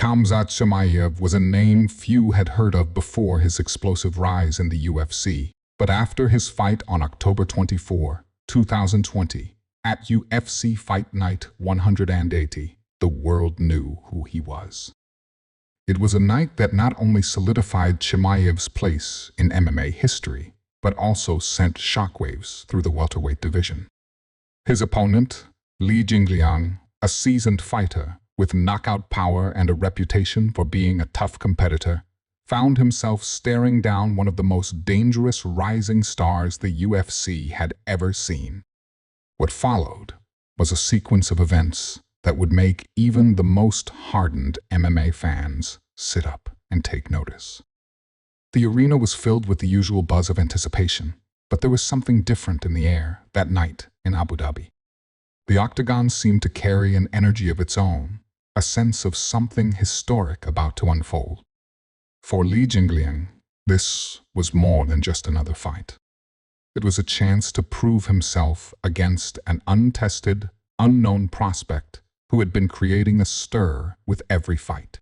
Khamzat Chimaev was a name few had heard of before his explosive rise in the UFC, but after his fight on October 24, 2020, at UFC Fight Night 180, the world knew who he was. It was a night that not only solidified Chimaev's place in MMA history, but also sent shockwaves through the welterweight division. His opponent, Jingliang, a seasoned fighter with knockout power and a reputation for being a tough competitor, found himself staring down one of the most dangerous rising stars the UFC had ever seen. What followed was a sequence of events that would make even the most hardened MMA fans sit up and take notice. The arena was filled with the usual buzz of anticipation, but there was something different in the air that night in Abu Dhabi. The octagon seemed to carry an energy of its own, a sense of something historic about to unfold. For Jingliang, this was more than just another fight. It was a chance to prove himself against an untested, unknown prospect who had been creating a stir with every fight.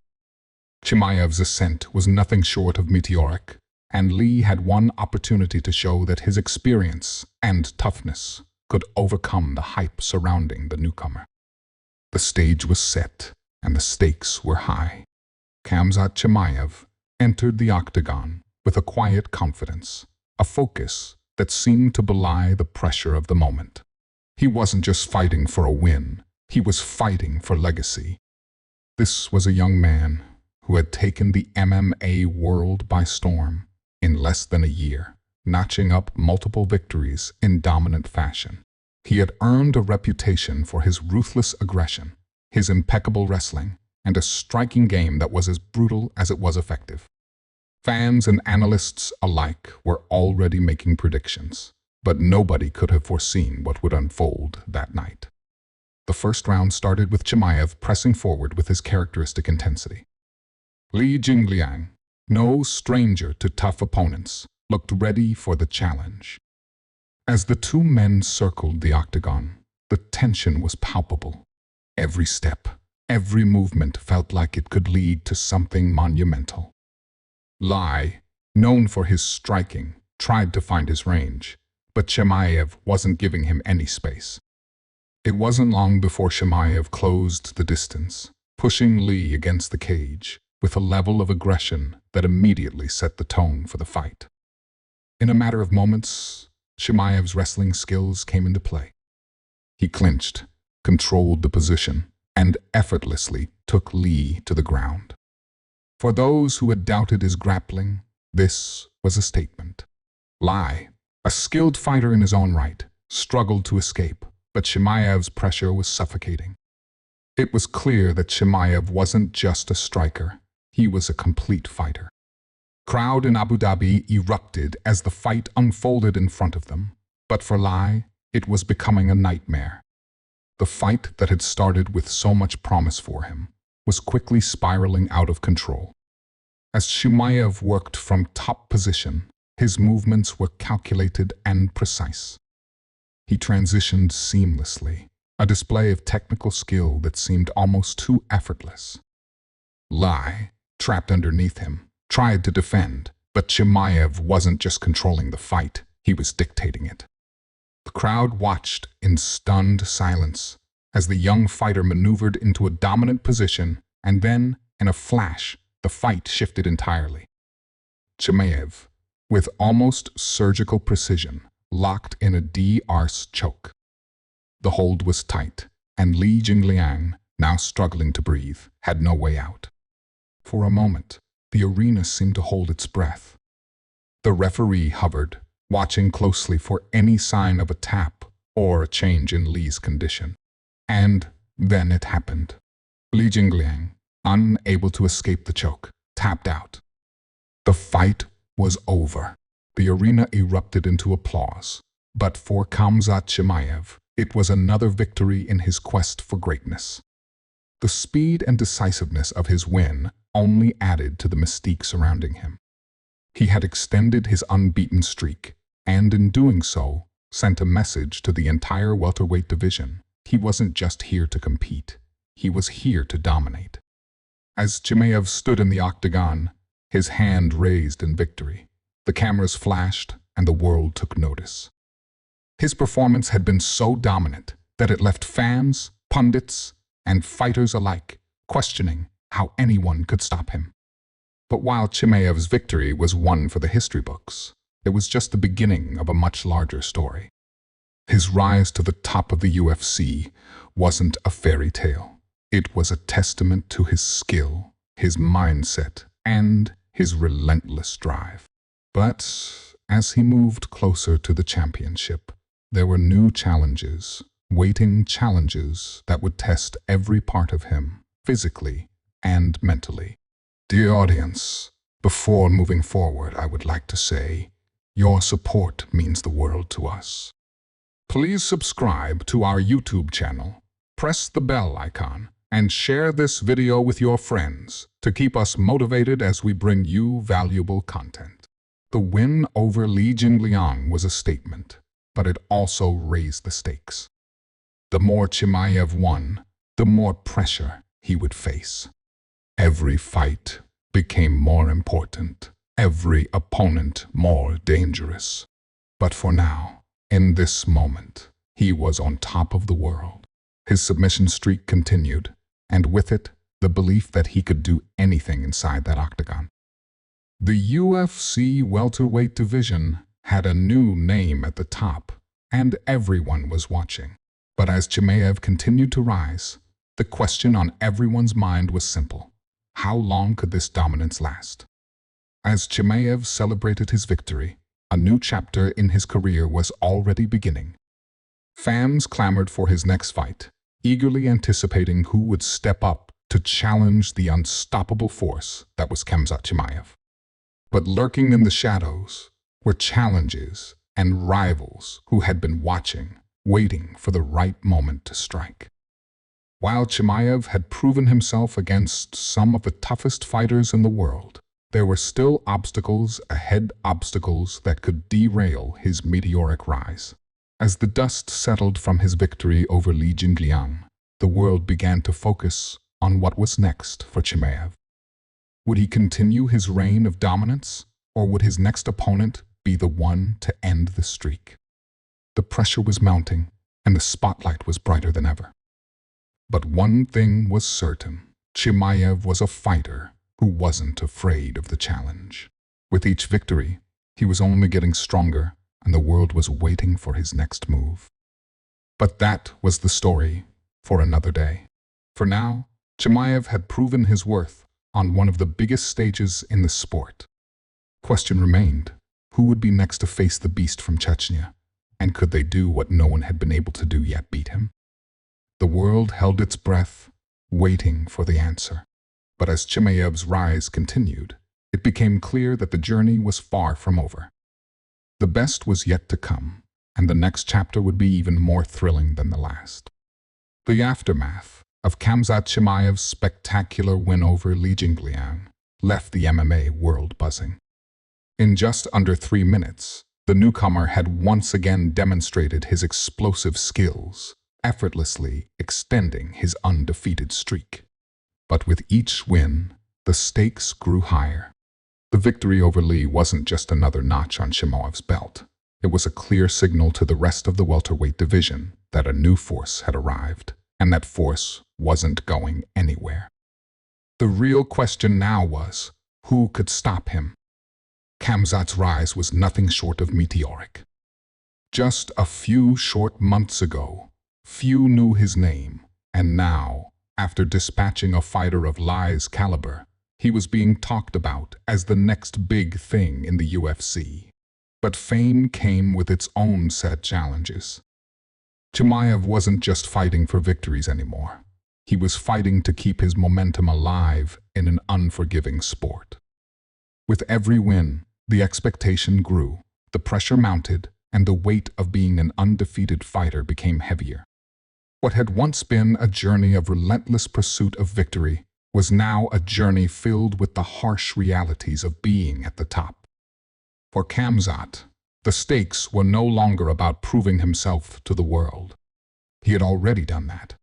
Chimaev's ascent was nothing short of meteoric, and Lee had one opportunity to show that his experience and toughness could overcome the hype surrounding the newcomer. The stage was set, and the stakes were high. Khamzat Chimaev entered the octagon with a quiet confidence, a focus that seemed to belie the pressure of the moment. He wasn't just fighting for a win, he was fighting for legacy. This was a young man who had taken the MMA world by storm in less than a year, notching up multiple victories in dominant fashion. He had earned a reputation for his ruthless aggression, his impeccable wrestling, and a striking game that was as brutal as it was effective. Fans and analysts alike were already making predictions, but nobody could have foreseen what would unfold that night. The first round started with Chimaev pressing forward with his characteristic intensity. Jingliang, no stranger to tough opponents, looked ready for the challenge. As the two men circled the octagon, the tension was palpable. Every step, every movement felt like it could lead to something monumental. Lee, known for his striking, tried to find his range, but Chimaev wasn't giving him any space. It wasn't long before Chimaev closed the distance, pushing Lee against the cage with a level of aggression that immediately set the tone for the fight. In a matter of moments, Chimaev's wrestling skills came into play. He clinched, controlled the position, and effortlessly took Lee to the ground. For those who had doubted his grappling, this was a statement. Lee, a skilled fighter in his own right, struggled to escape, but Chimaev's pressure was suffocating. It was clear that Chimaev wasn't just a striker, he was a complete fighter. Crowd in Abu Dhabi erupted as the fight unfolded in front of them, but for Lee, it was becoming a nightmare. The fight that had started with so much promise for him was quickly spiraling out of control. As Chimaev worked from top position, his movements were calculated and precise. He transitioned seamlessly, a display of technical skill that seemed almost too effortless. Lee, trapped underneath him, tried to defend, but Chimaev wasn't just controlling the fight, he was dictating it. The crowd watched in stunned silence as the young fighter maneuvered into a dominant position, and then, in a flash, the fight shifted entirely. Chimaev, with almost surgical precision, locked in a DRS choke. The hold was tight, and Jingliang, now struggling to breathe, had no way out. For a moment, the arena seemed to hold its breath. The referee hovered, watching closely for any sign of a tap or a change in Lee's condition. And then it happened. Jingliang, unable to escape the choke, tapped out. The fight was over. The arena erupted into applause. But for Khamzat Chimaev, it was another victory in his quest for greatness. The speed and decisiveness of his win only added to the mystique surrounding him. He had extended his unbeaten streak, and in doing so, sent a message to the entire welterweight division. He wasn't just here to compete, he was here to dominate. As Chimaev stood in the octagon, his hand raised in victory, the cameras flashed and the world took notice. His performance had been so dominant that it left fans, pundits, and fighters alike questioning how anyone could stop him. But while Chimaev's victory was one for the history books, it was just the beginning of a much larger story. His rise to the top of the UFC wasn't a fairy tale. It was a testament to his skill, his mindset, and his relentless drive. But as he moved closer to the championship, there were new challenges, waiting challenges that would test every part of him, physically and mentally. Dear audience, before moving forward, I would like to say, your support means the world to us. Please subscribe to our YouTube channel, press the bell icon, and share this video with your friends to keep us motivated as we bring you valuable content. The win over Jingliang was a statement, but it also raised the stakes. The more Chimaev won, the more pressure he would face. Every fight became more important, every opponent more dangerous. But for now, in this moment, he was on top of the world. His submission streak continued, and with it, the belief that he could do anything inside that octagon. The UFC welterweight division had a new name at the top, and everyone was watching. But as Chimaev continued to rise, the question on everyone's mind was simple. How long could this dominance last? As Chimaev celebrated his victory, a new chapter in his career was already beginning. Fans clamored for his next fight, eagerly anticipating who would step up to challenge the unstoppable force that was Khamzat Chimaev. But lurking in the shadows were challenges and rivals who had been watching, waiting for the right moment to strike. While Chimaev had proven himself against some of the toughest fighters in the world, there were still obstacles ahead, obstacles that could derail his meteoric rise. As the dust settled from his victory over Jingliang, the world began to focus on what was next for Chimaev. Would he continue his reign of dominance, or would his next opponent be the one to end the streak? The pressure was mounting, and the spotlight was brighter than ever. But one thing was certain: Chimaev was a fighter who wasn't afraid of the challenge. With each victory, he was only getting stronger, and the world was waiting for his next move. But that was the story for another day. For now, Chimaev had proven his worth on one of the biggest stages in the sport. Question remained: who would be next to face the beast from Chechnya? And could they do what no one had been able to do yet: beat him? The world held its breath, waiting for the answer. But as Chimaev's rise continued, it became clear that the journey was far from over. The best was yet to come, and the next chapter would be even more thrilling than the last. The aftermath of Khamzat Chimaev's spectacular win over Jingliang left the MMA world buzzing. In just under 3 minutes, the newcomer had once again demonstrated his explosive skills, effortlessly extending his undefeated streak. But with each win, the stakes grew higher. The victory over Lee wasn't just another notch on Chimaev's belt. It was a clear signal to the rest of the welterweight division that a new force had arrived, and that force wasn't going anywhere. The real question now was, who could stop him? Khamzat's rise was nothing short of meteoric. Just a few short months ago, few knew his name, and now, after dispatching a fighter of Li's caliber, he was being talked about as the next big thing in the UFC. But fame came with its own set challenges. Chimaev wasn't just fighting for victories anymore. He was fighting to keep his momentum alive in an unforgiving sport. With every win, the expectation grew, the pressure mounted, and the weight of being an undefeated fighter became heavier. What had once been a journey of relentless pursuit of victory was now a journey filled with the harsh realities of being at the top. For Khamzat, the stakes were no longer about proving himself to the world. He had already done that.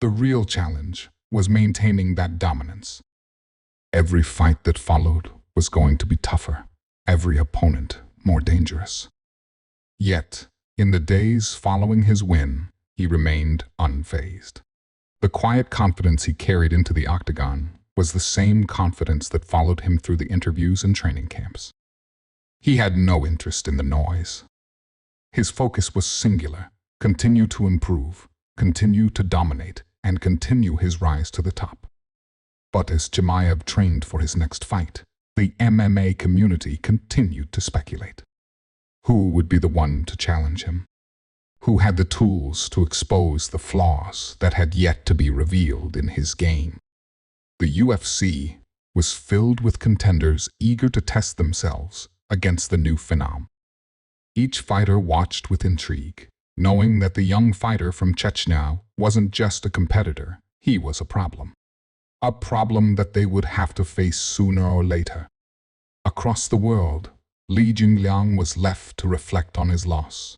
The real challenge was maintaining that dominance. Every fight that followed was going to be tougher, every opponent more dangerous. Yet, in the days following his win, he remained unfazed. The quiet confidence he carried into the octagon was the same confidence that followed him through the interviews and training camps. He had no interest in the noise. His focus was singular: continue to improve, continue to dominate, and continue his rise to the top. But as Chimaev trained for his next fight, the MMA community continued to speculate. Who would be the one to challenge him? Who had the tools to expose the flaws that had yet to be revealed in his game? The UFC was filled with contenders eager to test themselves against the new phenom. Each fighter watched with intrigue, knowing that the young fighter from Chechnya wasn't just a competitor, he was a problem. A problem that they would have to face sooner or later. Across the world, Jingliang was left to reflect on his loss.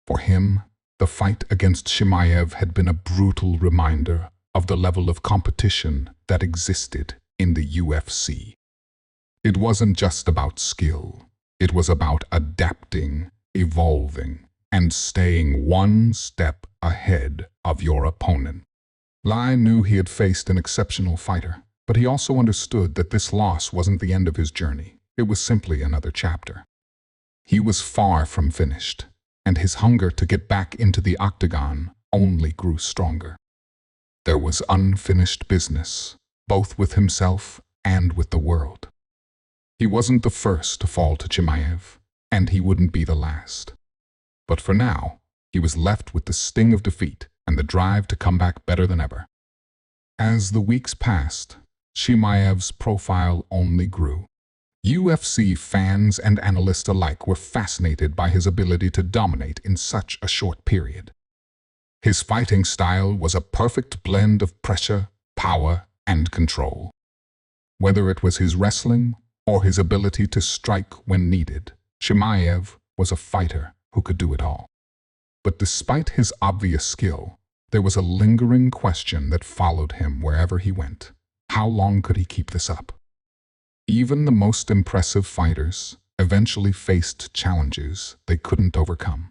For him, the fight against Chimaev had been a brutal reminder of the level of competition that existed in the UFC. It wasn't just about skill. It was about adapting, evolving, and staying one step ahead of your opponent. Lai knew he had faced an exceptional fighter, but he also understood that this loss wasn't the end of his journey. It was simply another chapter. He was far from finished, and his hunger to get back into the octagon only grew stronger. There was unfinished business, both with himself and with the world. He wasn't the first to fall to Chimaev, and he wouldn't be the last. But for now, he was left with the sting of defeat and the drive to come back better than ever. As the weeks passed, Chimaev's profile only grew. UFC fans and analysts alike were fascinated by his ability to dominate in such a short period. His fighting style was a perfect blend of pressure, power, and control. Whether it was his wrestling or his ability to strike when needed, Chimaev was a fighter who could do it all. But despite his obvious skill, there was a lingering question that followed him wherever he went. How long could he keep this up? Even the most impressive fighters eventually faced challenges they couldn't overcome.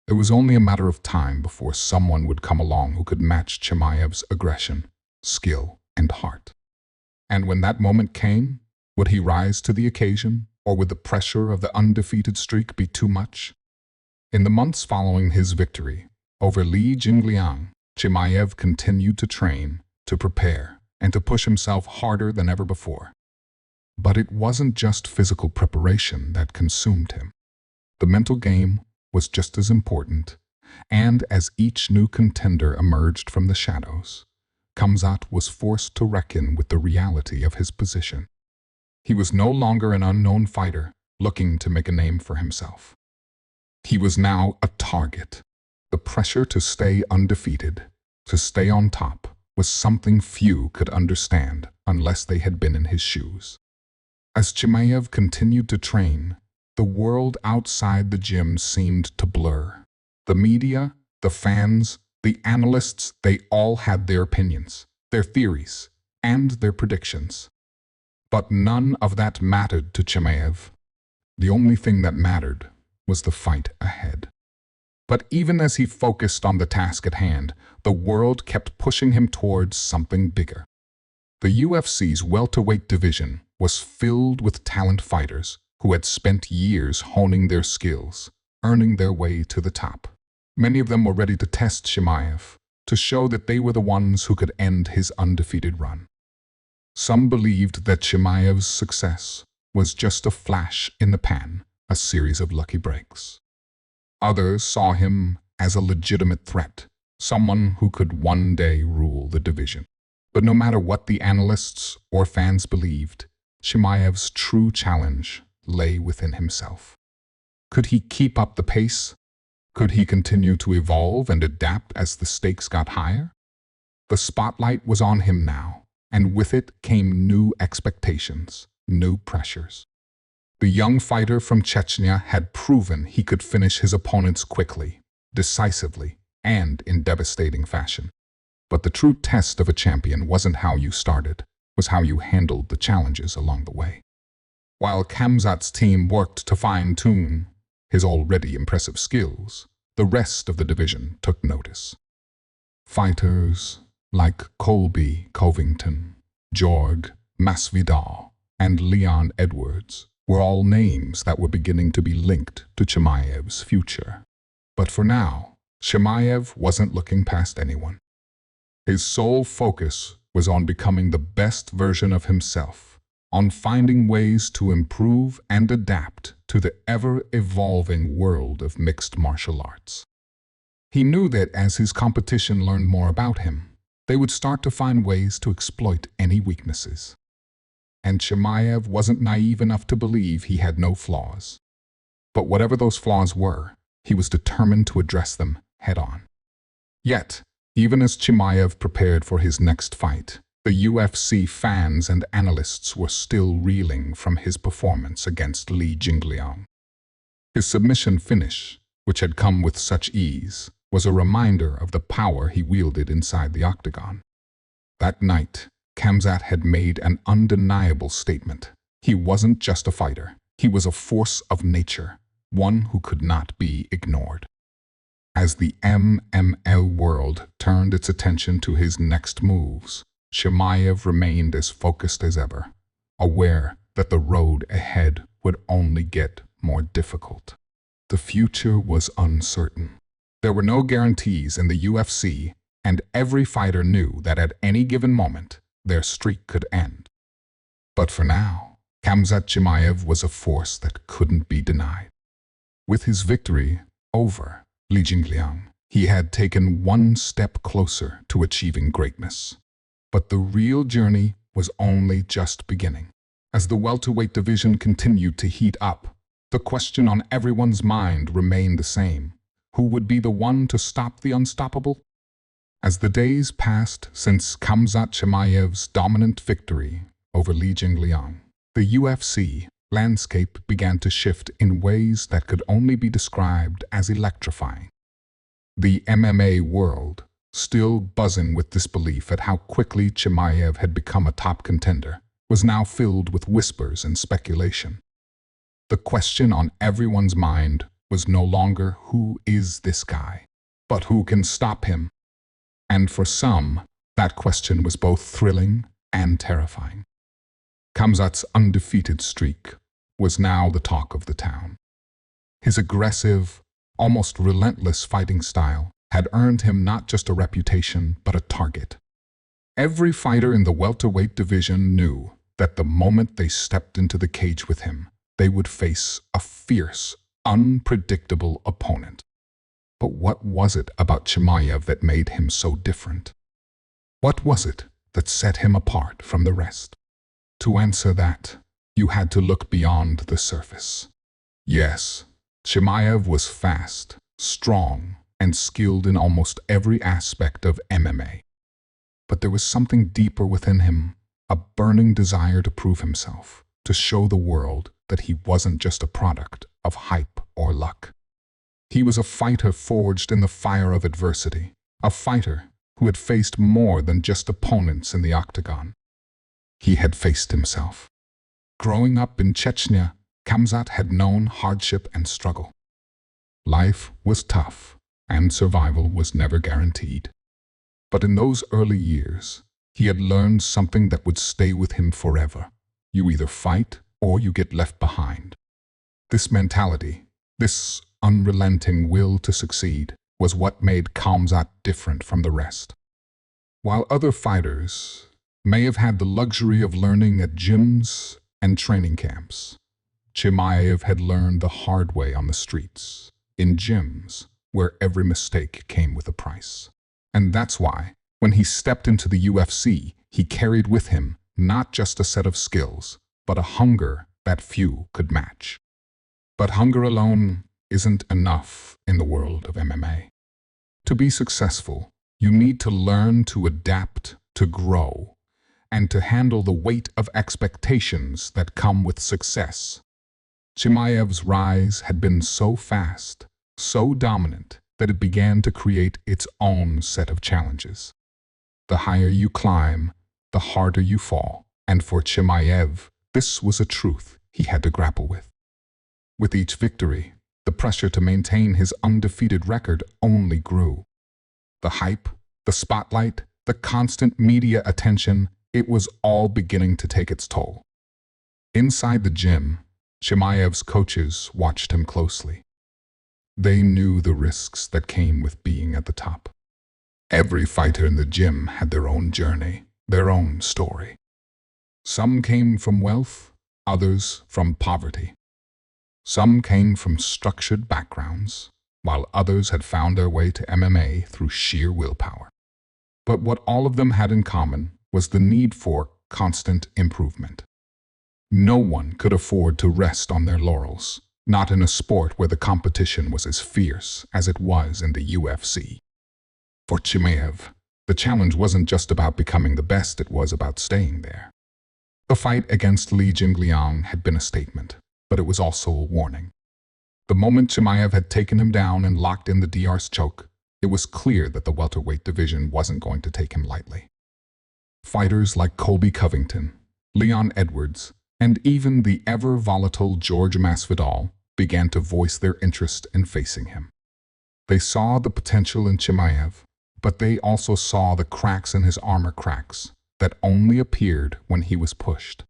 It was only a matter of time before someone would come along who could match Chimaev's aggression, skill, and heart. And when that moment came, would he rise to the occasion, or would the pressure of the undefeated streak be too much? In the months following his victory over Jingliang, Chimaev continued to train, to prepare, and to push himself harder than ever before. But it wasn't just physical preparation that consumed him. The mental game was just as important, and as each new contender emerged from the shadows, Khamzat was forced to reckon with the reality of his position. He was no longer an unknown fighter looking to make a name for himself. He was now a target. The pressure to stay undefeated, to stay on top, was something few could understand unless they had been in his shoes. As Chimaev continued to train, the world outside the gym seemed to blur. The media, the fans, the analysts, they all had their opinions, their theories, and their predictions. But none of that mattered to Chimaev. The only thing that mattered was the fight ahead. But even as he focused on the task at hand, the world kept pushing him towards something bigger. The UFC's welterweight division was filled with talent fighters who had spent years honing their skills, earning their way to the top. Many of them were ready to test Chimaev, to show that they were the ones who could end his undefeated run. Some believed that Chimaev's success was just a flash in the pan, a series of lucky breaks. Others saw him as a legitimate threat, someone who could one day rule the division. But no matter what the analysts or fans believed, Chimaev's true challenge lay within himself. Could he keep up the pace? Could he continue to evolve and adapt as the stakes got higher? The spotlight was on him now, and with it came new expectations, new pressures. The young fighter from Chechnya had proven he could finish his opponents quickly, decisively, and in devastating fashion. But the true test of a champion wasn't how you started, was how you handled the challenges along the way. While Khamzat's team worked to fine-tune his already impressive skills, the rest of the division took notice. Fighters like Colby Covington, Jorg Masvidal, and Leon Edwards were all names that were beginning to be linked to Chimaev's future. But for now, Chimaev wasn't looking past anyone. His sole focus was on becoming the best version of himself, on finding ways to improve and adapt to the ever-evolving world of mixed martial arts. He knew that as his competition learned more about him, they would start to find ways to exploit any weaknesses. And Chimaev wasn't naive enough to believe he had no flaws. But whatever those flaws were, he was determined to address them head-on. Yet, even as Chimaev prepared for his next fight, the UFC fans and analysts were still reeling from his performance against Jingliang. His submission finish, which had come with such ease, was a reminder of the power he wielded inside the octagon. That night, Khamzat had made an undeniable statement. He wasn't just a fighter. He was a force of nature, one who could not be ignored. As the MMA world turned its attention to his next moves, Chimaev remained as focused as ever, aware that the road ahead would only get more difficult. The future was uncertain. There were no guarantees in the UFC, and every fighter knew that at any given moment, their streak could end. But for now, Khamzat Chimaev was a force that couldn't be denied. With his victory over Jingliang, he had taken one step closer to achieving greatness. But the real journey was only just beginning. As the welterweight division continued to heat up, the question on everyone's mind remained the same. Who would be the one to stop the unstoppable? As the days passed since Khamzat Chimaev's dominant victory over Jingliang, the UFC landscape began to shift in ways that could only be described as electrifying. The MMA world, still buzzing with disbelief at how quickly Chimaev had become a top contender, was now filled with whispers and speculation. The question on everyone's mind was no longer who is this guy, but who can stop him. And for some, that question was both thrilling and terrifying. Khamzat's undefeated streak was now the talk of the town. His aggressive, almost relentless fighting style had earned him not just a reputation, but a target. Every fighter in the welterweight division knew that the moment they stepped into the cage with him, they would face a fierce, unpredictable opponent. But what was it about Chimaev that made him so different? What was it that set him apart from the rest? To answer that, you had to look beyond the surface. Yes, Chimaev was fast, strong, and skilled in almost every aspect of MMA. But there was something deeper within him, a burning desire to prove himself, to show the world that he wasn't just a product of hype or luck. He was a fighter forged in the fire of adversity, a fighter who had faced more than just opponents in the octagon. He had faced himself. Growing up in Chechnya, Khamzat had known hardship and struggle. Life was tough, and survival was never guaranteed. But in those early years, he had learned something that would stay with him forever. You either fight or you get left behind. This mentality, this unrelenting will to succeed, was what made Khamzat different from the rest. While other fighters may have had the luxury of learning at gyms and training camps, Chimaev had learned the hard way on the streets, in gyms, where every mistake came with a price. And that's why, when he stepped into the UFC, he carried with him not just a set of skills, but a hunger that few could match. But hunger alone isn't enough in the world of MMA. To be successful, you need to learn to adapt, to grow, and to handle the weight of expectations that come with success. Chimaev's rise had been so fast, so dominant, that it began to create its own set of challenges. The higher you climb, the harder you fall. And for Chimaev, this was a truth he had to grapple with. With each victory, the pressure to maintain his undefeated record only grew. The hype, the spotlight, the constant media attention, it was all beginning to take its toll. Inside the gym, Chimaev's coaches watched him closely. They knew the risks that came with being at the top. Every fighter in the gym had their own journey, their own story. Some came from wealth, others from poverty. Some came from structured backgrounds, while others had found their way to MMA through sheer willpower. But what all of them had in common was the need for constant improvement. No one could afford to rest on their laurels, not in a sport where the competition was as fierce as it was in the UFC. For Chimaev, the challenge wasn't just about becoming the best, it was about staying there. The fight against Jingliang had been a statement, but it was also a warning. The moment Chimaev had taken him down and locked in the DR's choke, it was clear that the welterweight division wasn't going to take him lightly. Fighters like Colby Covington, Leon Edwards, and even the ever-volatile George Masvidal began to voice their interest in facing him. They saw the potential in Chimaev, but they also saw the cracks in his armor, cracks that only appeared when he was pushed.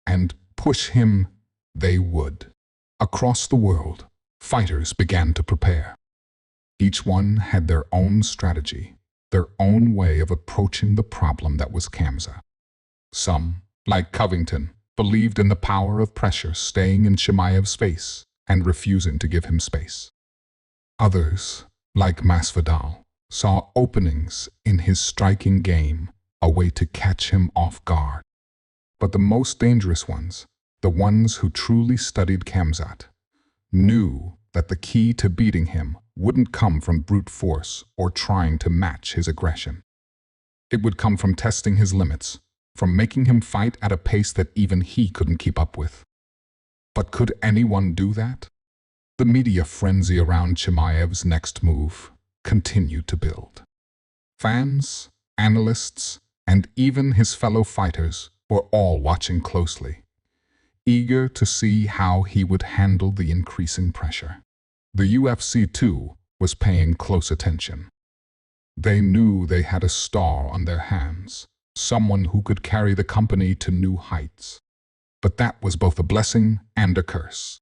And push him they would. Across the world, fighters began to prepare. Each one had their own strategy, their own way of approaching the problem that was Khamzat. Some, like Covington, believed in the power of pressure, staying in Chimaev's face and refusing to give him space. Others, like Masvidal, saw openings in his striking game, a way to catch him off guard. But the most dangerous ones, the ones who truly studied Khamzat, knew that the key to beating him wouldn't come from brute force or trying to match his aggression. It would come from testing his limits, from making him fight at a pace that even he couldn't keep up with. But could anyone do that? The media frenzy around Chimaev's next move continued to build. Fans, analysts, and even his fellow fighters were all watching closely, eager to see how he would handle the increasing pressure. The UFC, too, was paying close attention. They knew they had a star on their hands, someone who could carry the company to new heights. But that was both a blessing and a curse.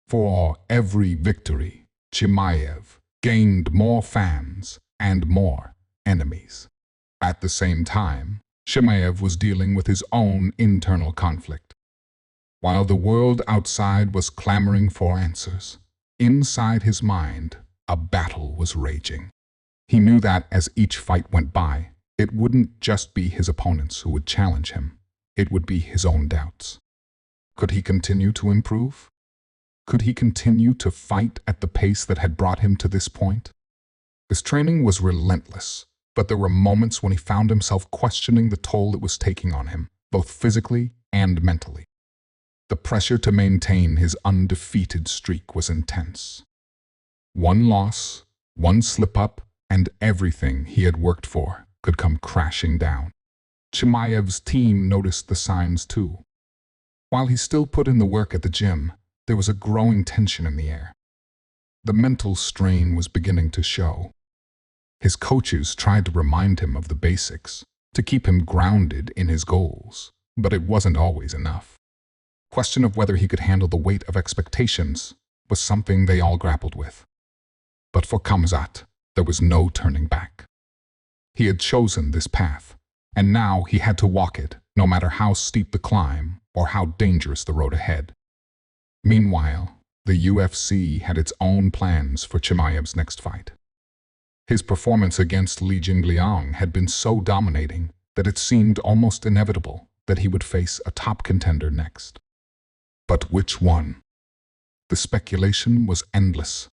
For every victory, Chimaev gained more fans and more enemies. At the same time, Chimaev was dealing with his own internal conflict. While the world outside was clamoring for answers, inside his mind, a battle was raging. He knew that as each fight went by, it wouldn't just be his opponents who would challenge him. It would be his own doubts. Could he continue to improve? Could he continue to fight at the pace that had brought him to this point? His training was relentless, but there were moments when he found himself questioning the toll it was taking on him, both physically and mentally. The pressure to maintain his undefeated streak was intense. One loss, one slip-up, and everything he had worked for could come crashing down. Chimaev's team noticed the signs too. While he still put in the work at the gym, there was a growing tension in the air. The mental strain was beginning to show. His coaches tried to remind him of the basics, to keep him grounded in his goals, but it wasn't always enough. The question of whether he could handle the weight of expectations was something they all grappled with. But for Khamzat, there was no turning back. He had chosen this path, and now he had to walk it, no matter how steep the climb or how dangerous the road ahead. Meanwhile, the UFC had its own plans for Chimaev's next fight. His performance against Jingliang had been so dominating that it seemed almost inevitable that he would face a top contender next. But which one? The speculation was endless.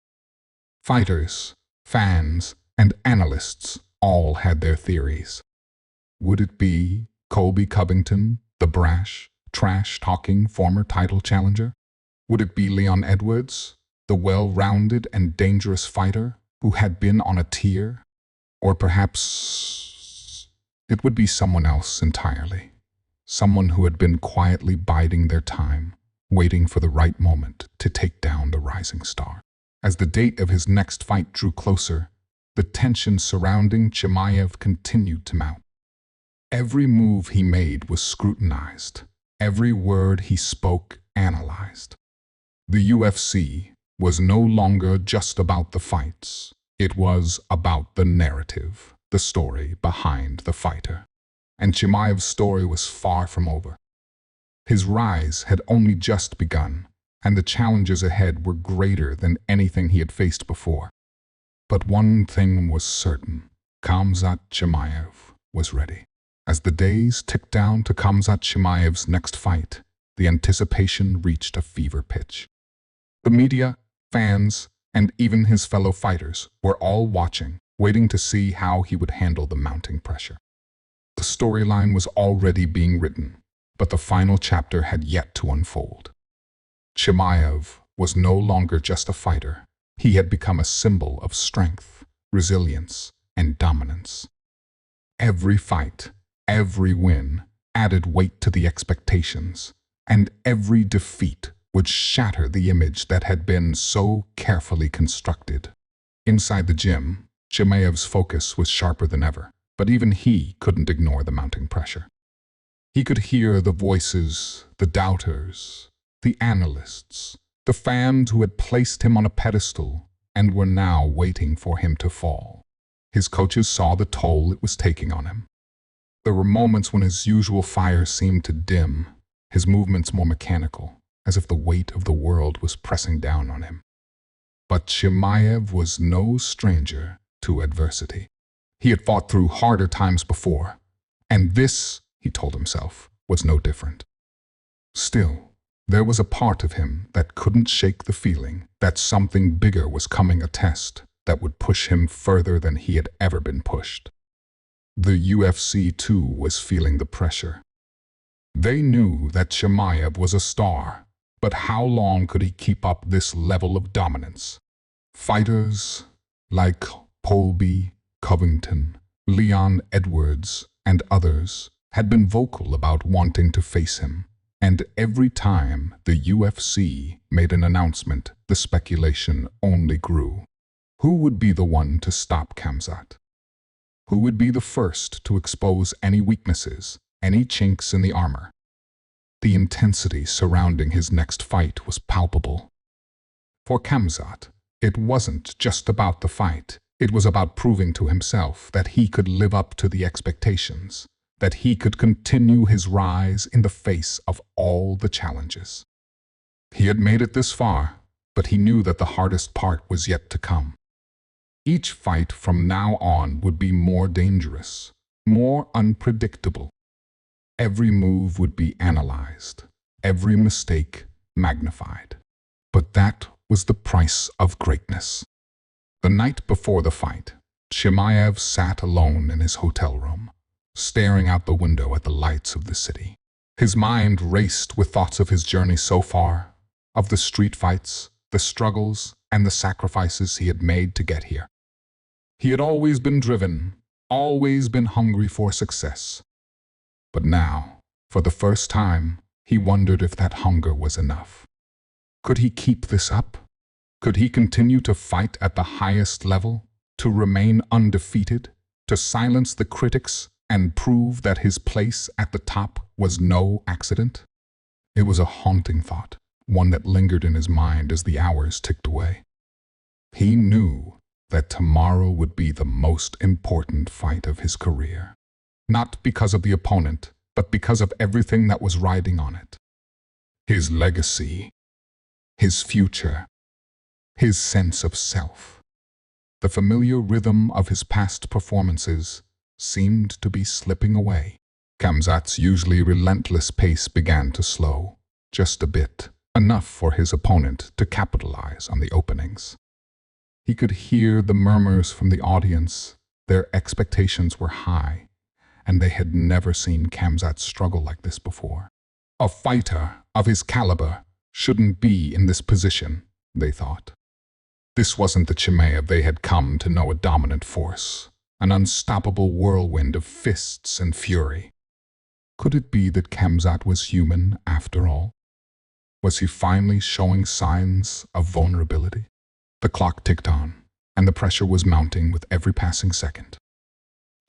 Fighters, fans, and analysts all had their theories. Would it be Colby Covington, the brash, trash-talking former title challenger? Would it be Leon Edwards, the well-rounded and dangerous fighter who had been on a tear? Or perhaps It would be someone else entirely. Someone who had been quietly biding their time, waiting for the right moment to take down the rising star. As the date of his next fight drew closer, the tension surrounding Chimaev continued to mount. Every move he made was scrutinized, every word he spoke analyzed. The UFC was no longer just about the fights. It was about the narrative, the story behind the fighter. And Chimaev's story was far from over. His rise had only just begun, and the challenges ahead were greater than anything he had faced before. But one thing was certain: Khamzat Chimaev was ready. As the days ticked down to Khamzat Chimaev's next fight, the anticipation reached a fever pitch. The media, fans, and even his fellow fighters were all watching, waiting to see how he would handle the mounting pressure. The storyline was already being written, but the final chapter had yet to unfold. Chimaev was no longer just a fighter. He had become a symbol of strength, resilience, and dominance. Every fight, every win added weight to the expectations, and every defeat would shatter the image that had been so carefully constructed. Inside the gym, Chimaev's focus was sharper than ever, but even he couldn't ignore the mounting pressure. He could hear the voices, the doubters, the analysts, the fans who had placed him on a pedestal and were now waiting for him to fall. His coaches saw the toll it was taking on him. There were moments when his usual fire seemed to dim, his movements more mechanical, as if the weight of the world was pressing down on him. But Chimaev was no stranger to adversity. He had fought through harder times before, and this, he told himself, was no different. Still, there was a part of him that couldn't shake the feeling that something bigger was coming, a test that would push him further than he had ever been pushed. The UFC, too, was feeling the pressure. They knew that Chimaev was a star, but how long could he keep up this level of dominance? Fighters like Colby, Covington, Leon Edwards, and others had been vocal about wanting to face him, and every time the UFC made an announcement, the speculation only grew. Who would be the one to stop Khamzat? Who would be the first to expose any weaknesses, any chinks in the armor? The intensity surrounding his next fight was palpable. For Khamzat, it wasn't just about the fight. It was about proving to himself that he could live up to the expectations, that he could continue his rise in the face of all the challenges. He had made it this far, but he knew that the hardest part was yet to come. Each fight from now on would be more dangerous, more unpredictable. Every move would be analyzed, every mistake magnified. But that was the price of greatness. The night before the fight, Chimaev sat alone in his hotel room, staring out the window at the lights of the city. His mind raced with thoughts of his journey so far, of the street fights, the struggles, and the sacrifices he had made to get here. He had always been driven, always been hungry for success. But now, for the first time, he wondered if that hunger was enough. Could he keep this up? Could he continue to fight at the highest level, to remain undefeated, to silence the critics and prove that his place at the top was no accident? It was a haunting thought, one that lingered in his mind as the hours ticked away. He knew that tomorrow would be the most important fight of his career. Not because of the opponent, but because of everything that was riding on it. His legacy, his future, his sense of self. The familiar rhythm of his past performances seemed to be slipping away. Khamzat's usually relentless pace began to slow, just a bit, enough for his opponent to capitalize on the openings. He could hear the murmurs from the audience. Their expectations were high, and they had never seen Khamzat struggle like this before. A fighter of his caliber shouldn't be in this position, they thought. This wasn't the Chimaev they had come to know, a dominant force, an unstoppable whirlwind of fists and fury. Could it be that Khamzat was human after all? Was he finally showing signs of vulnerability? The clock ticked on, and the pressure was mounting with every passing second.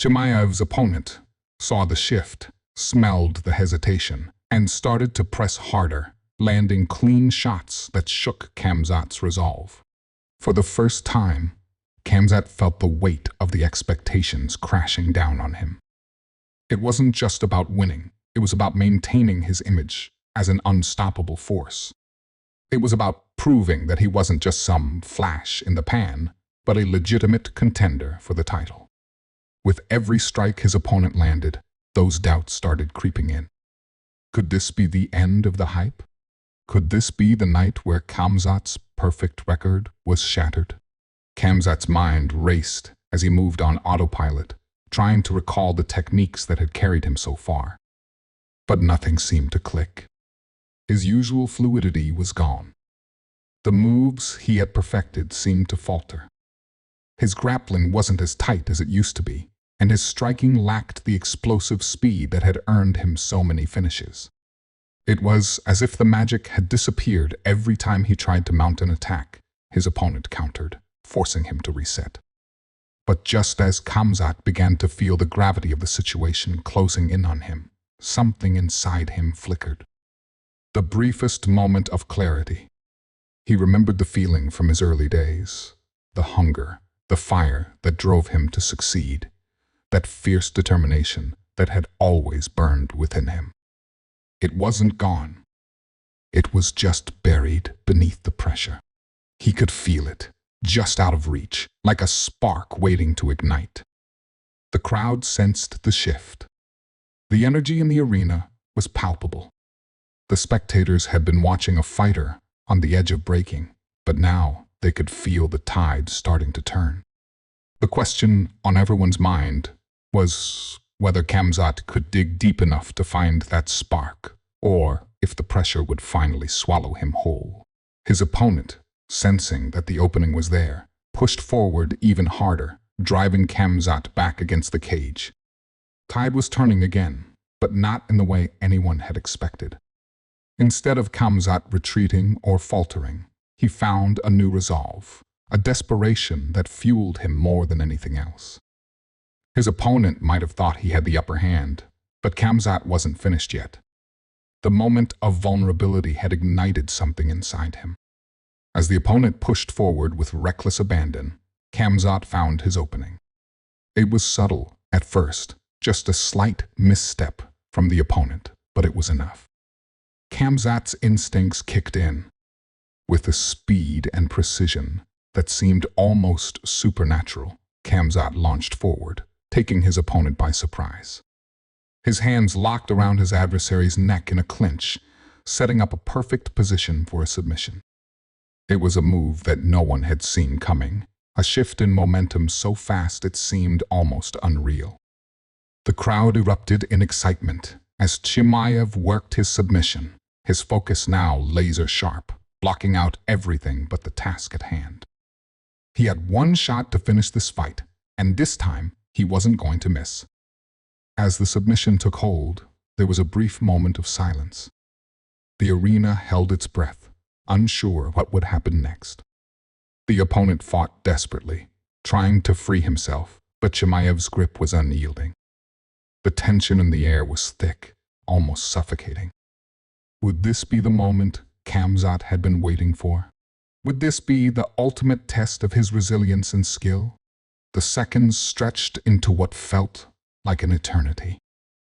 Chimaev's opponent saw the shift, smelled the hesitation, and started to press harder, landing clean shots that shook Khamzat's resolve. For the first time, Khamzat felt the weight of the expectations crashing down on him. It wasn't just about winning, it was about maintaining his image as an unstoppable force. It was about proving that he wasn't just some flash in the pan, but a legitimate contender for the title. With every strike his opponent landed, those doubts started creeping in. Could this be the end of the hype? Could this be the night where Khamzat's perfect record was shattered? Khamzat's mind raced as he moved on autopilot, trying to recall the techniques that had carried him so far. But nothing seemed to click. His usual fluidity was gone. The moves he had perfected seemed to falter. His grappling wasn't as tight as it used to be, and his striking lacked the explosive speed that had earned him so many finishes. It was as if the magic had disappeared every time he tried to mount an attack. His opponent countered, forcing him to reset. But just as Khamzat began to feel the gravity of the situation closing in on him, something inside him flickered. The briefest moment of clarity. He remembered the feeling from his early days, the hunger, the fire that drove him to succeed, that fierce determination that had always burned within him. It wasn't gone. It was just buried beneath the pressure. He could feel it, just out of reach, like a spark waiting to ignite. The crowd sensed the shift. The energy in the arena was palpable. The spectators had been watching a fighter on the edge of breaking, but now they could feel the tide starting to turn. The question on everyone's mind was whether Khamzat could dig deep enough to find that spark, or if the pressure would finally swallow him whole. His opponent, sensing that the opening was there, pushed forward even harder, driving Khamzat back against the cage. Tide was turning again, but not in the way anyone had expected. Instead of Khamzat retreating or faltering, he found a new resolve, a desperation that fueled him more than anything else. His opponent might have thought he had the upper hand, but Khamzat wasn't finished yet. The moment of vulnerability had ignited something inside him. As the opponent pushed forward with reckless abandon, Khamzat found his opening. It was subtle at first, just a slight misstep from the opponent, but it was enough. Khamzat's instincts kicked in. With a speed and precision that seemed almost supernatural, Khamzat launched forward, taking his opponent by surprise. His hands locked around his adversary's neck in a clinch, setting up a perfect position for a submission. It was a move that no one had seen coming, a shift in momentum so fast it seemed almost unreal. The crowd erupted in excitement as Chimaev worked his submission, his focus now laser-sharp, blocking out everything but the task at hand. He had one shot to finish this fight, and this time he wasn't going to miss. As the submission took hold, there was a brief moment of silence. The arena held its breath, unsure what would happen next. The opponent fought desperately, trying to free himself, but Chimaev's grip was unyielding. The tension in the air was thick, almost suffocating. Would this be the moment Khamzat had been waiting for? Would this be the ultimate test of his resilience and skill? The seconds stretched into what felt like an eternity.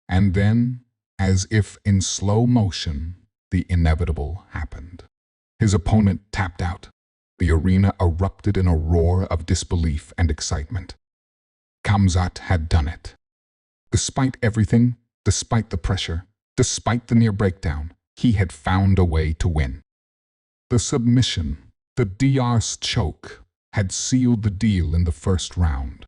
And then, as if in slow motion, the inevitable happened. His opponent tapped out. The arena erupted in a roar of disbelief and excitement. Khamzat had done it. Despite everything, despite the pressure, despite the near breakdown, he had found a way to win. The submission, the DR's choke, had sealed the deal in the first round.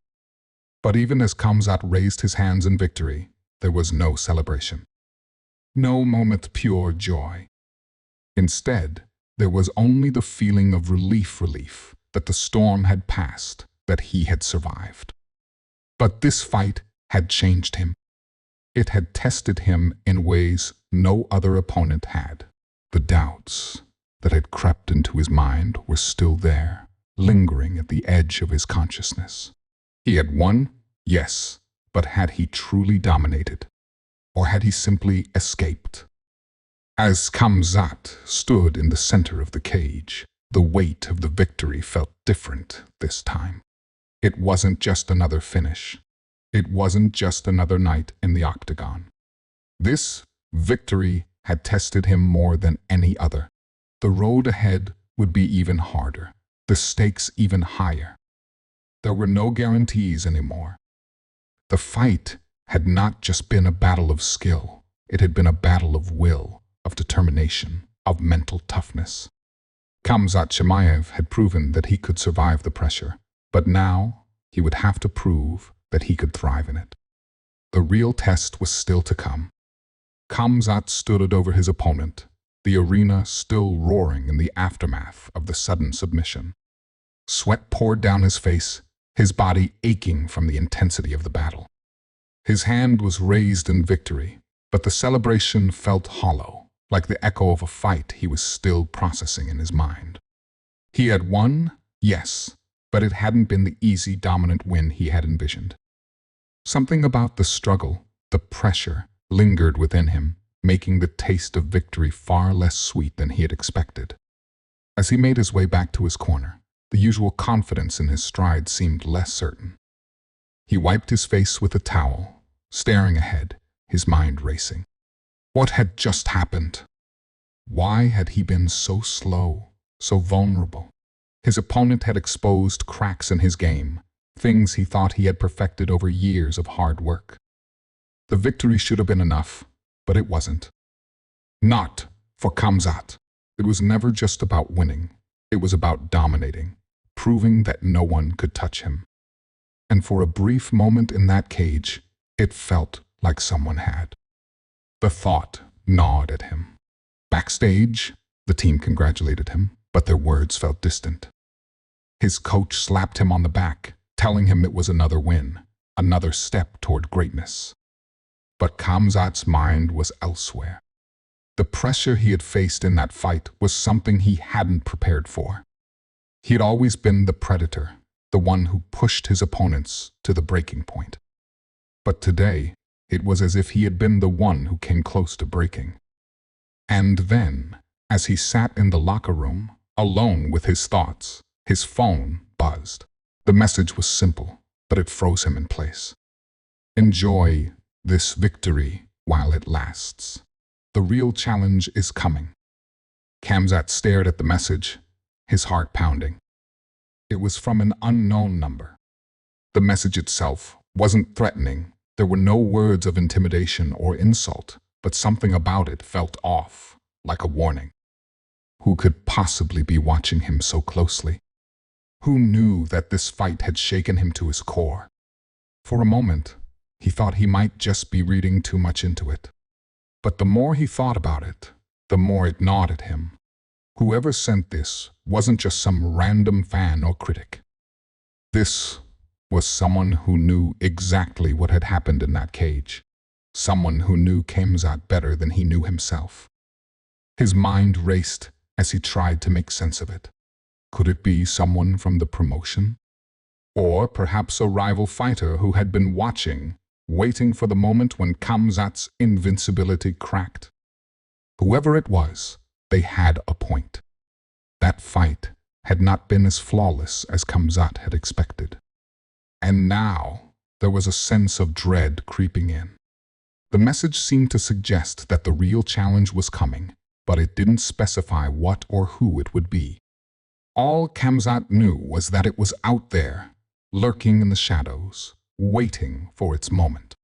But even as Khamzat raised his hands in victory, there was no celebration. No moment pure joy. Instead, there was only the feeling of relief that the storm had passed, that he had survived. But this fight had changed him. It had tested him in ways no other opponent had. The doubts that had crept into his mind were still there, lingering at the edge of his consciousness. He had won, yes, but had he truly dominated? Or had he simply escaped? As Khamzat stood in the center of the cage, the weight of the victory felt different this time. It wasn't just another finish. It wasn't just another night in the octagon. This victory had tested him more than any other. The road ahead would be even harder, the stakes even higher. There were no guarantees anymore. The fight had not just been a battle of skill. It had been a battle of will, of determination, of mental toughness. Khamzat Chimaev had proven that he could survive the pressure, but now he would have to prove that he could thrive in it. The real test was still to come. Khamzat stood over his opponent, the arena still roaring in the aftermath of the sudden submission. Sweat poured down his face, his body aching from the intensity of the battle. His hand was raised in victory, but the celebration felt hollow, like the echo of a fight he was still processing in his mind. He had won, yes, but it hadn't been the easy, dominant win he had envisioned. Something about the struggle, the pressure, lingered within him, making the taste of victory far less sweet than he had expected. As he made his way back to his corner, the usual confidence in his stride seemed less certain. He wiped his face with a towel, staring ahead, his mind racing. What had just happened? Why had he been so slow, so vulnerable? His opponent had exposed cracks in his game, things he thought he had perfected over years of hard work. The victory should have been enough, but it wasn't. Not for Khamzat. It was never just about winning. It was about dominating, proving that no one could touch him. And for a brief moment in that cage, it felt like someone had. The thought gnawed at him. Backstage, the team congratulated him, but their words felt distant. His coach slapped him on the back, telling him it was another win, another step toward greatness. But Khamzat's mind was elsewhere. The pressure he had faced in that fight was something he hadn't prepared for. He had always been the predator, the one who pushed his opponents to the breaking point. But today, it was as if he had been the one who came close to breaking. And then, as he sat in the locker room, alone with his thoughts, his phone buzzed. The message was simple, but it froze him in place. Enjoy this victory while it lasts. The real challenge is coming. Khamzat stared at the message, his heart pounding. It was from an unknown number. The message itself wasn't threatening. There were no words of intimidation or insult, but something about it felt off, like a warning. Who could possibly be watching him so closely? Who knew that this fight had shaken him to his core? For a moment, he thought he might just be reading too much into it. But the more he thought about it, the more it gnawed at him. Whoever sent this wasn't just some random fan or critic. This was someone who knew exactly what had happened in that cage. Someone who knew Khamzat better than he knew himself. His mind raced as he tried to make sense of it. Could it be someone from the promotion? Or perhaps a rival fighter who had been watching, waiting for the moment when Khamzat's invincibility cracked? Whoever it was, they had a point. That fight had not been as flawless as Khamzat had expected. And now, there was a sense of dread creeping in. The message seemed to suggest that the real challenge was coming, but it didn't specify what or who it would be. All Khamzat knew was that it was out there, lurking in the shadows, waiting for its moment.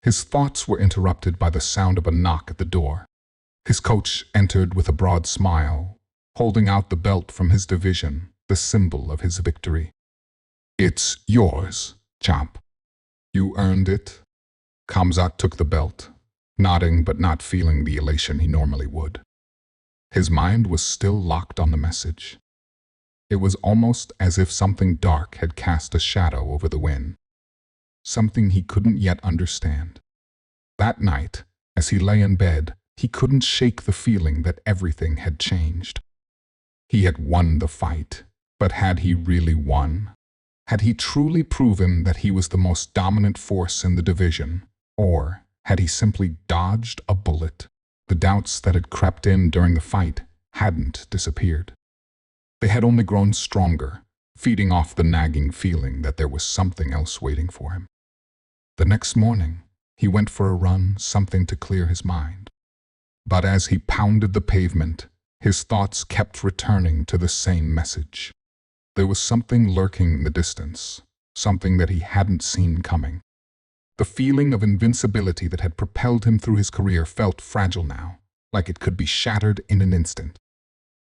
His thoughts were interrupted by the sound of a knock at the door. His coach entered with a broad smile, holding out the belt from his division, the symbol of his victory. "It's yours, champ. You earned it." Khamzat took the belt, nodding but not feeling the elation he normally would. His mind was still locked on the message. It was almost as if something dark had cast a shadow over the win. something he couldn't yet understand. That night, as he lay in bed, he couldn't shake the feeling that everything had changed. He had won the fight, but had he really won? Had he truly proven that he was the most dominant force in the division, or had he simply dodged a bullet? The doubts that had crept in during the fight hadn't disappeared. They had only grown stronger, feeding off the nagging feeling that there was something else waiting for him. The next morning, he went for a run, something to clear his mind. But as he pounded the pavement, his thoughts kept returning to the same message. There was something lurking in the distance, something that he hadn't seen coming. The feeling of invincibility that had propelled him through his career felt fragile now, like it could be shattered in an instant.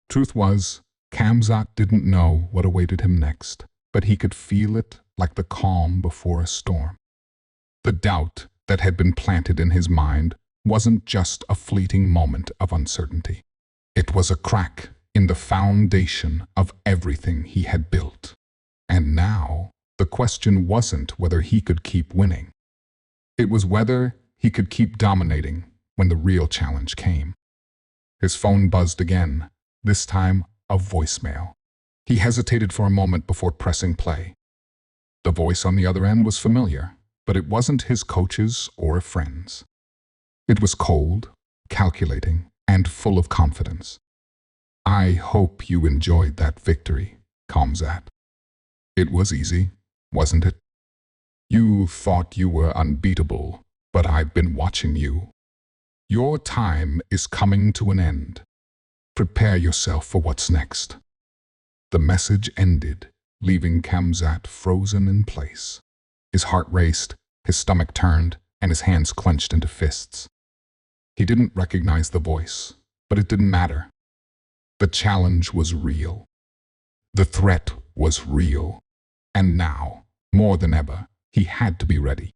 Truth was, Khamzat didn't know what awaited him next, but he could feel it like the calm before a storm. The doubt that had been planted in his mind wasn't just a fleeting moment of uncertainty. It was a crack in the foundation of everything he had built. And now, the question wasn't whether he could keep winning. It was whether he could keep dominating when the real challenge came. His phone buzzed again, this time a voicemail. He hesitated for a moment before pressing play. The voice on the other end was familiar, but it wasn't his coach's or a friend's. It was cold, calculating, and full of confidence. "I hope you enjoyed that victory, Khamzat. It was easy, wasn't it? You thought you were unbeatable, but I've been watching you. Your time is coming to an end. Prepare yourself for what's next." The message ended, leaving Khamzat frozen in place. His heart raced, his stomach turned, and his hands clenched into fists. He didn't recognize the voice, but it didn't matter. The challenge was real. The threat was real. And now, more than ever, he had to be ready.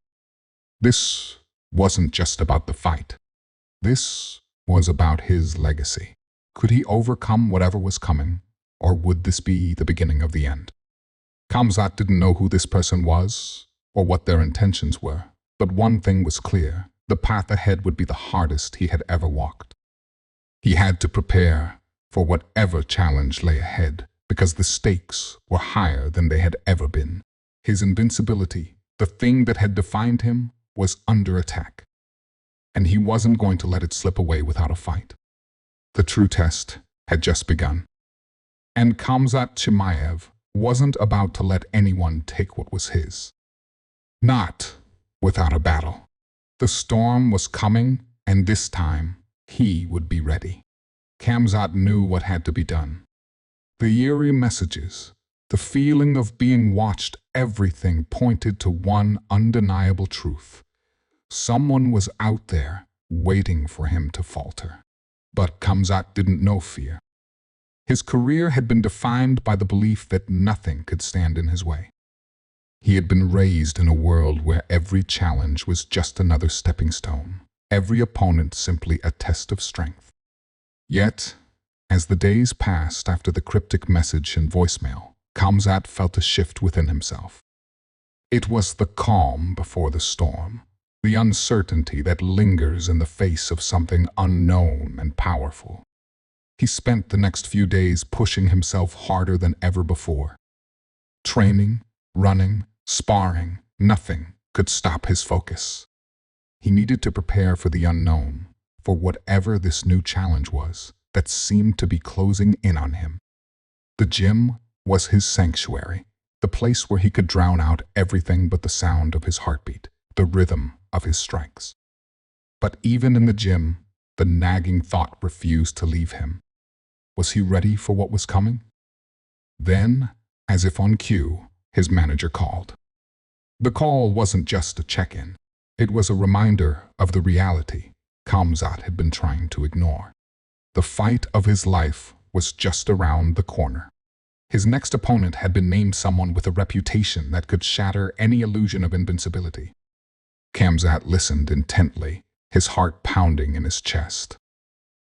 This wasn't just about the fight. This was about his legacy. Could he overcome whatever was coming, or would this be the beginning of the end? Khamzat didn't know who this person was, or what their intentions were, but one thing was clear: the path ahead would be the hardest he had ever walked. He had to prepare for whatever challenge lay ahead, because the stakes were higher than they had ever been. His invincibility, the thing that had defined him, was under attack. And he wasn't going to let it slip away without a fight. The true test had just begun. And Khamzat Chimaev wasn't about to let anyone take what was his. Not without a battle. The storm was coming, and this time, he would be ready. Khamzat knew what had to be done. The eerie messages, the feeling of being watched, everything pointed to one undeniable truth. Someone was out there, waiting for him to falter. But Khamzat didn't know fear. His career had been defined by the belief that nothing could stand in his way. He had been raised in a world where every challenge was just another stepping stone, every opponent simply a test of strength. Yet, as the days passed after the cryptic message and voicemail, Khamzat felt a shift within himself. It was the calm before the storm, the uncertainty that lingers in the face of something unknown and powerful. He spent the next few days pushing himself harder than ever before. Training, running, sparring, nothing could stop his focus. He needed to prepare for the unknown, for whatever this new challenge was that seemed to be closing in on him. The gym was his sanctuary, the place where he could drown out everything but the sound of his heartbeat, the rhythm of his strikes. But even in the gym, the nagging thought refused to leave him. Was he ready for what was coming? Then, as if on cue, his manager called. The call wasn't just a check-in. It was a reminder of the reality Khamzat had been trying to ignore. The fight of his life was just around the corner. His next opponent had been named someone with a reputation that could shatter any illusion of invincibility. Khamzat listened intently, his heart pounding in his chest.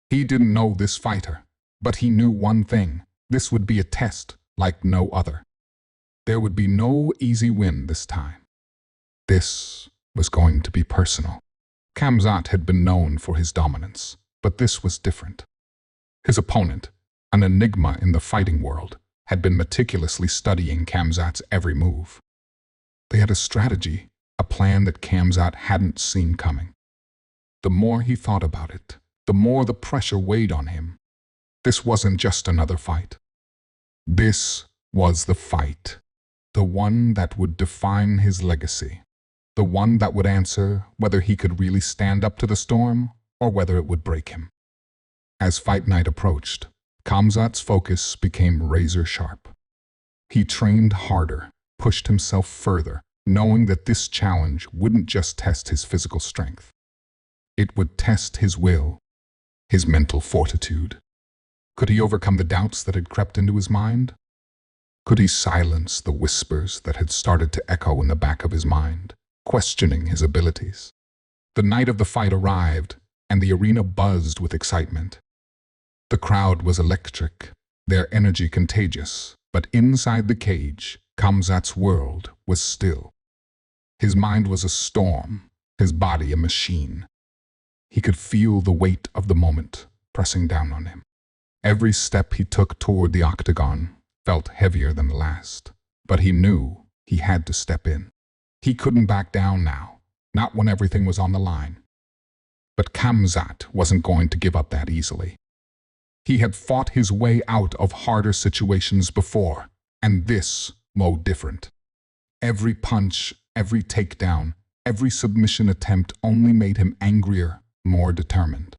He didn't know this fighter, but he knew one thing: this would be a test like no other. There would be no easy win this time. This was going to be personal. Khamzat had been known for his dominance, but this was different. His opponent, an enigma in the fighting world, had been meticulously studying Khamzat's every move. They had a strategy, a plan that Khamzat hadn't seen coming. The more he thought about it, the more the pressure weighed on him. This wasn't just another fight. This was the fight, the one that would define his legacy, the one that would answer whether he could really stand up to the storm or whether it would break him. As fight night approached, Khamzat's focus became razor sharp. He trained harder, pushed himself further, knowing that this challenge wouldn't just test his physical strength. It would test his will, his mental fortitude. Could he overcome the doubts that had crept into his mind? Could he silence the whispers that had started to echo in the back of his mind, questioning his abilities? The night of the fight arrived, and the arena buzzed with excitement. The crowd was electric, their energy contagious, but inside the cage, Khamzat's world was still. His mind was a storm, his body a machine. He could feel the weight of the moment pressing down on him. Every step he took toward the octagon felt heavier than the last, but he knew he had to step in. He couldn't back down now, not when everything was on the line. But Khamzat wasn't going to give up that easily. He had fought his way out of harder situations before, and this no different. Every punch, every takedown, every submission attempt only made him angrier, more determined.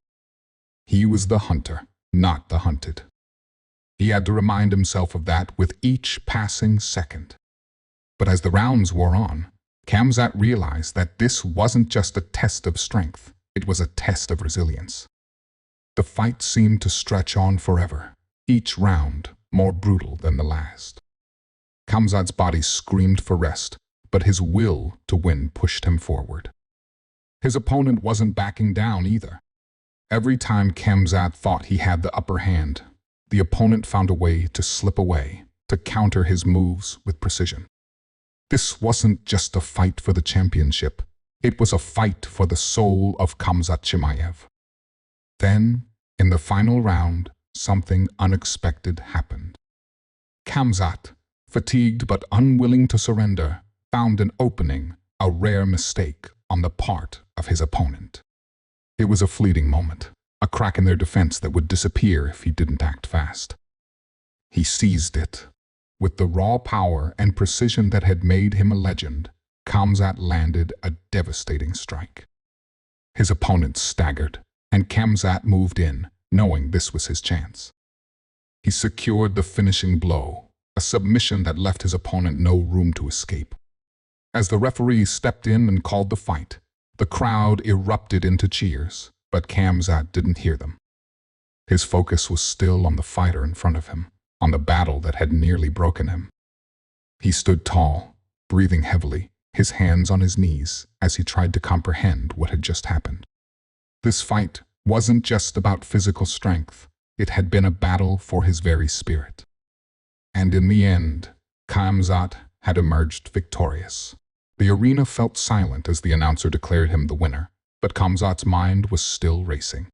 He was the hunter, not the hunted. He had to remind himself of that with each passing second. But as the rounds wore on, Khamzat realized that this wasn't just a test of strength, it was a test of resilience. The fight seemed to stretch on forever, each round more brutal than the last. Khamzat's body screamed for rest, but his will to win pushed him forward. His opponent wasn't backing down either. Every time Khamzat thought he had the upper hand, the opponent found a way to slip away, to counter his moves with precision. This wasn't just a fight for the championship, it was a fight for the soul of Khamzat Chimaev. Then, in the final round, something unexpected happened. Khamzat, fatigued but unwilling to surrender, found an opening, a rare mistake on the part of his opponent. It was a fleeting moment, a crack in their defense that would disappear if he didn't act fast. He seized it. With the raw power and precision that had made him a legend, Khamzat landed a devastating strike. His opponent staggered, and Khamzat moved in, knowing this was his chance. He secured the finishing blow, a submission that left his opponent no room to escape. As the referee stepped in and called the fight, the crowd erupted into cheers, but Khamzat didn't hear them. His focus was still on the fighter in front of him, on the battle that had nearly broken him. He stood tall, breathing heavily, his hands on his knees as he tried to comprehend what had just happened. This fight wasn't just about physical strength, it had been a battle for his very spirit. And in the end, Khamzat had emerged victorious. The arena felt silent as the announcer declared him the winner, but Khamzat's mind was still racing.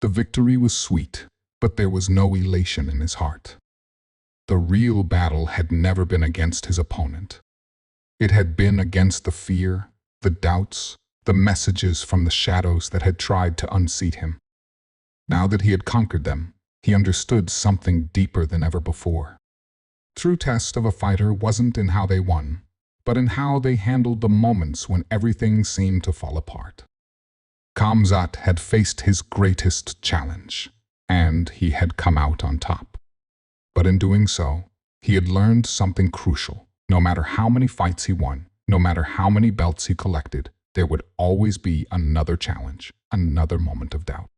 The victory was sweet, but there was no elation in his heart. The real battle had never been against his opponent. It had been against the fear, the doubts, the messages from the shadows that had tried to unseat him. Now that he had conquered them, he understood something deeper than ever before. True test of a fighter wasn't in how they won, but in how they handled the moments when everything seemed to fall apart. Khamzat had faced his greatest challenge, and he had come out on top. But in doing so, he had learned something crucial. No matter how many fights he won, no matter how many belts he collected, there would always be another challenge, another moment of doubt.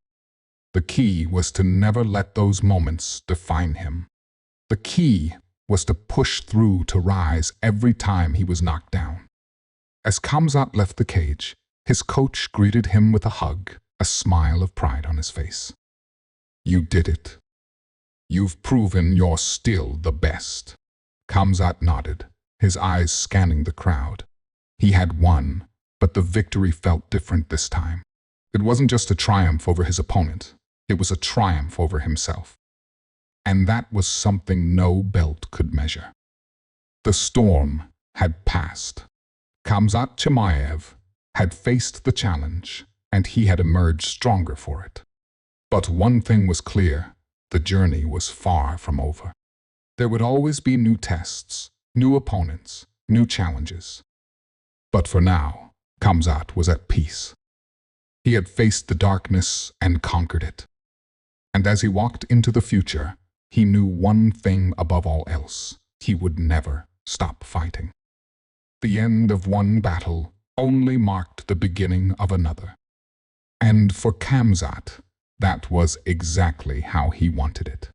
The key was to never let those moments define him. The key was to push through to rise every time he was knocked down. As Khamzat left the cage, his coach greeted him with a hug, a smile of pride on his face. "You did it. You've proven you're still the best." Khamzat nodded, his eyes scanning the crowd. He had won, but the victory felt different this time. It wasn't just a triumph over his opponent, it was a triumph over himself. And that was something no belt could measure. The storm had passed. Khamzat Chimaev had faced the challenge, and he had emerged stronger for it. But one thing was clear, the journey was far from over. There would always be new tests, new opponents, new challenges. But for now, Khamzat was at peace. He had faced the darkness and conquered it. And as he walked into the future, he knew one thing above all else: he would never stop fighting. The end of one battle only marked the beginning of another. And for Khamzat, that was exactly how he wanted it.